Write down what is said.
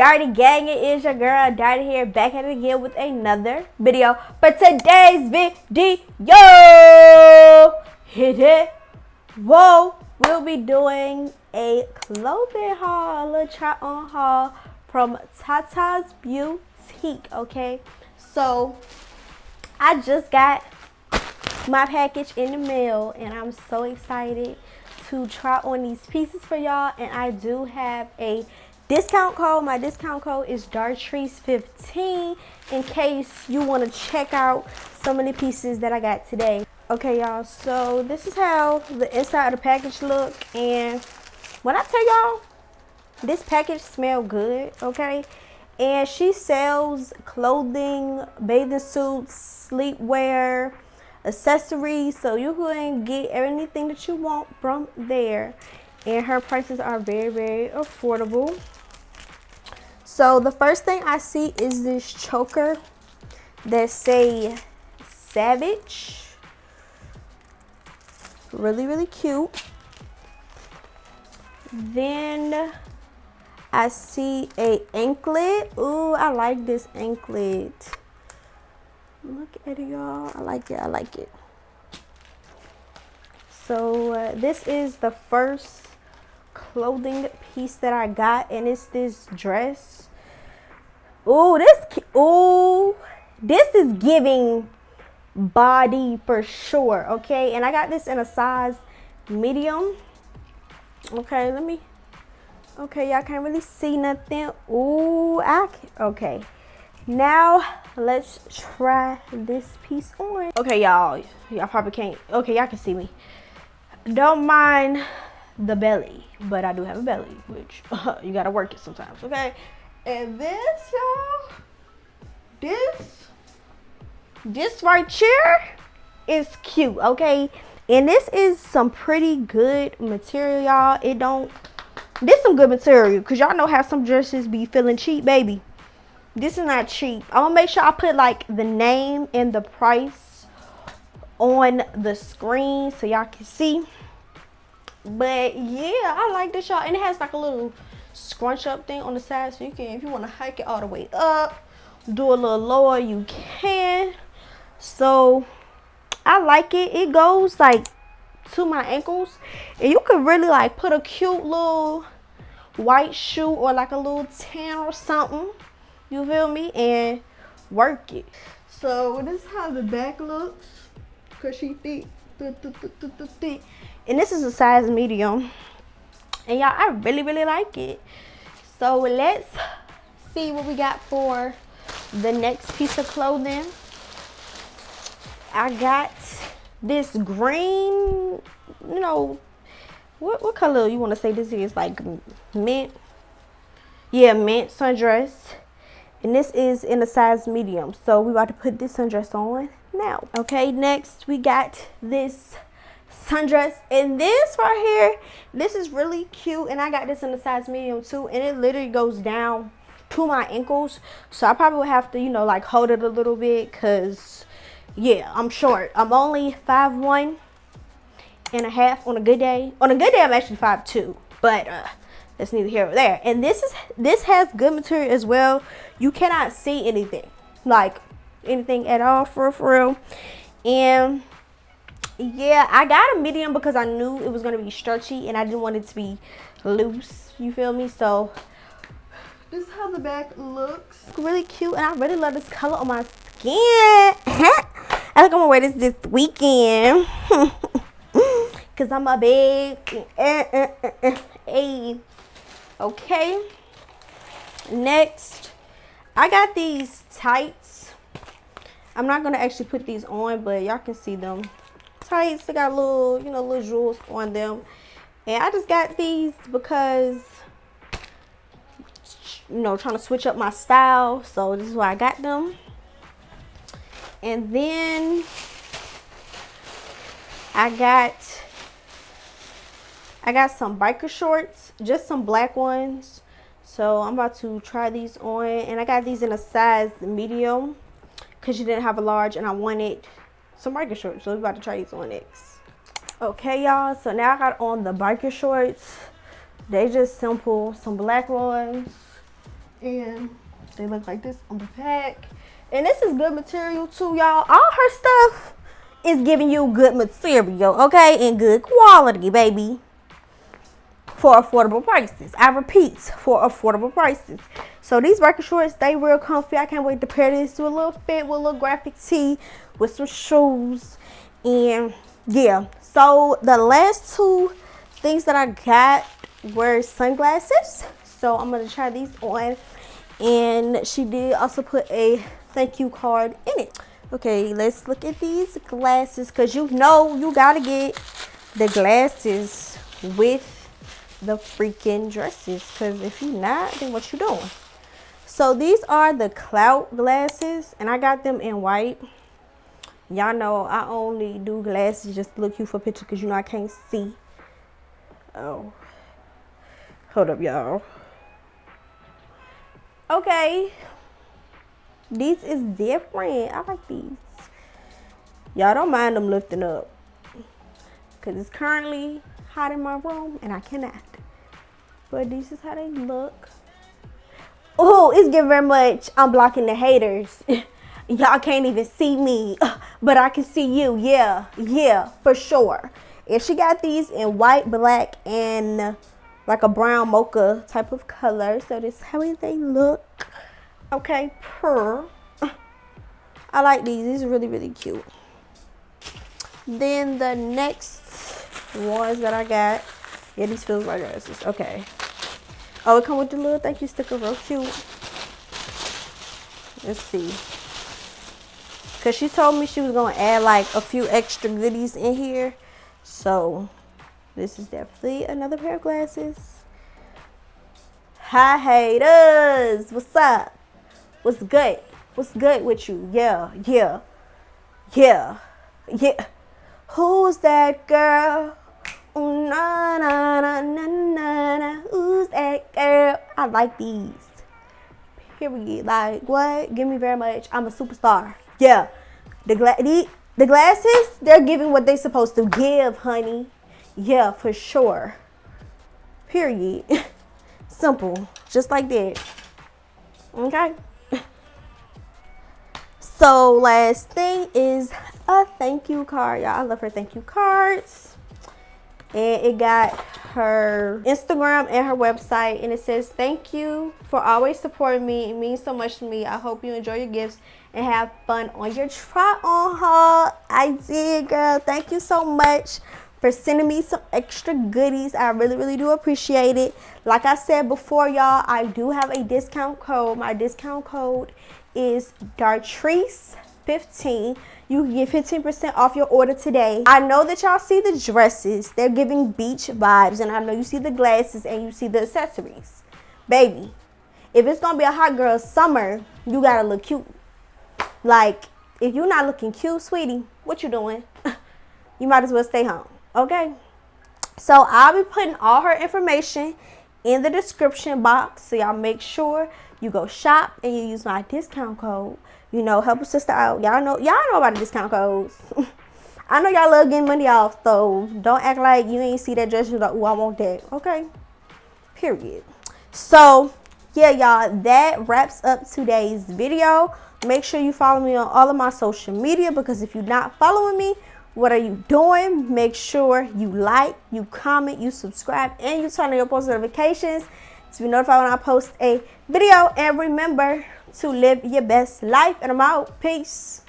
Darty gang? It is your girl Darty here, back at it again with another video. For today's video, hit it. Whoa, we'll be doing a clothing haul, a little try on haul from Tata's Boutique. Okay, so I just got my package in the mail and I'm so excited to try on these pieces for y'all. And I do have a discount code. My discount code is Darty15 in case you want to check out some of the pieces that I got today. Okay, y'all, so this is how the inside of the package look. And when I tell y'all, this package smells good, okay? And she sells clothing, bathing suits, sleepwear, accessories, so you can get anything that you want from there. And her prices are very, very affordable. So the first thing I see is this choker that say Savage. Really, really cute. Then I see a anklet. Ooh, I like this anklet. Look at it, y'all. I like it. I like it. So this is the first clothing piece that I got, and it's this dress. Ooh, this is giving body for sure. Okay, and I got this in a size medium. Okay, okay, y'all can't really see nothing. Ooh, okay. Now let's try this piece on. Okay, y'all probably can't. Okay, y'all can see me. Don't mind the belly, but I do have a belly, which you gotta work it sometimes. Okay, and this, y'all, this right here is cute. Okay, and this is some pretty good material, y'all. This some good material, because y'all know how some dresses be feeling cheap, baby. This is not cheap. I'm gonna make sure I put like the name and the price on the screen so y'all can see. But yeah, I like this, y'all. And it has like a little scrunch up thing on the side, so you can, if you want to hike it all the way up, do a little lower, you can. So I like it. It goes like to my ankles, and you could really like put a cute little white shoe or like a little tan or something, you feel me, and work it. So this is how the back looks, because she thick. And this is a size medium, and y'all, I really, really like it. So let's see what we got for the next piece of clothing. I got this green, you know, what color you want to say this is, like mint? Yeah, mint sundress. And this is in a size medium. So we about to put this sundress on now. Okay, next we got this sundress. And this right here, this is really cute. And I got this in a size medium too. And it literally goes down to my ankles. So I probably would have to, you know, like hold it a little bit, because yeah, I'm short. I'm only 5'1" and a half on a good day. On a good day, I'm actually 5'2", but that's neither here nor there. And this has good material as well. You cannot see anything, like anything at all, for real. And yeah, I got a medium because I knew it was gonna be stretchy and I didn't want it to be loose, you feel me? So this is how the back looks. Really cute, and I really love this color on my skin. I think I'm gonna wear this weekend. Cause I'm a big A. Okay. Next, I got these tights. I'm not gonna actually put these on, but y'all can see them. Tights, they got little, you know, little jewels on them. And I just got these because, you know, trying to switch up my style. So this is why I got them. And then I got some biker shorts, just some black ones. So I'm about to try these on, and I got these in a size medium because you didn't have a large and I wanted some biker shorts. So we're about to try these on next. Okay, y'all, so now I got on the biker shorts. They just simple, some black ones. And they look like this on the back. And this is good material too, y'all. All her stuff is giving you good material, okay? And good quality, baby. For affordable prices. I repeat, for affordable prices. So these biker shorts, they real comfy. I can't wait to pair this to a little fit with a little graphic tee with some shoes. And yeah. So the last two things that I got were sunglasses. So I'm going to try these on. And she did also put a thank you card in it. Okay, let's look at these glasses. Because you know you got to get the glasses with the freaking dresses, because if you're not, then what you doing? So these are the clout glasses, and I got them in white. Y'all know I only do glasses just to look cute for pictures, because you know I can't see. Oh, hold up, y'all. Okay, these is different. I like these. Y'all don't mind them lifting up, because it's currently hot in my room and I cannot. But this is how they look. Oh, it's giving very much I'm blocking the haters. Y'all can't even see me, but I can see you. Yeah, for sure. And she got these in white, black, and like a brown mocha type of color. So this is how they look. Okay, I like these. These are really, really cute. Then the next ones that I got. Yeah, these feels like glasses. Okay. Oh, it come with the little thank you sticker. Real cute. Let's see. Because she told me she was going to add like a few extra goodies in here. So, this is definitely another pair of glasses. Hi, haters. What's up? What's good? What's good with you? Yeah. Who's that girl? Ooh, na, na, na, na, na, na. Who's that girl? I like these. Period. Like, what? Give me very much. I'm a superstar. Yeah. The glasses, they're giving what they're supposed to give, honey. Yeah, for sure. Period. Simple. Just like that. Okay? So, last thing is a thank you card. Y'all, I love her thank you cards. And it got her Instagram and her website. And it says, thank you for always supporting me. It means so much to me. I hope you enjoy your gifts and have fun on your try-on haul. I did, girl. Thank you so much for sending me some extra goodies. I really, really do appreciate it. Like I said before, y'all, I do have a discount code. My discount code is Dartrice15. You can get 15% off your order today. I know that y'all see the dresses. They're giving beach vibes. And I know you see the glasses and you see the accessories. Baby, if it's going to be a hot girl summer, you got to look cute. Like, if you're not looking cute, sweetie, what you doing? You might as well stay home. Okay? So, I'll be putting all her information in the description box. So, y'all make sure you go shop and you use my discount code. You know, help a sister out. Y'all know about the discount codes. I know y'all love getting money off, so don't act like you ain't see that dress. You're like, oh, I want that. Okay? Period. So, yeah, y'all, that wraps up today's video. Make sure you follow me on all of my social media, because if you're not following me, what are you doing? Make sure you like, you comment, you subscribe, and you turn on your post notifications to be notified when I post a video. And remember to live your best life. And I'm out. Peace.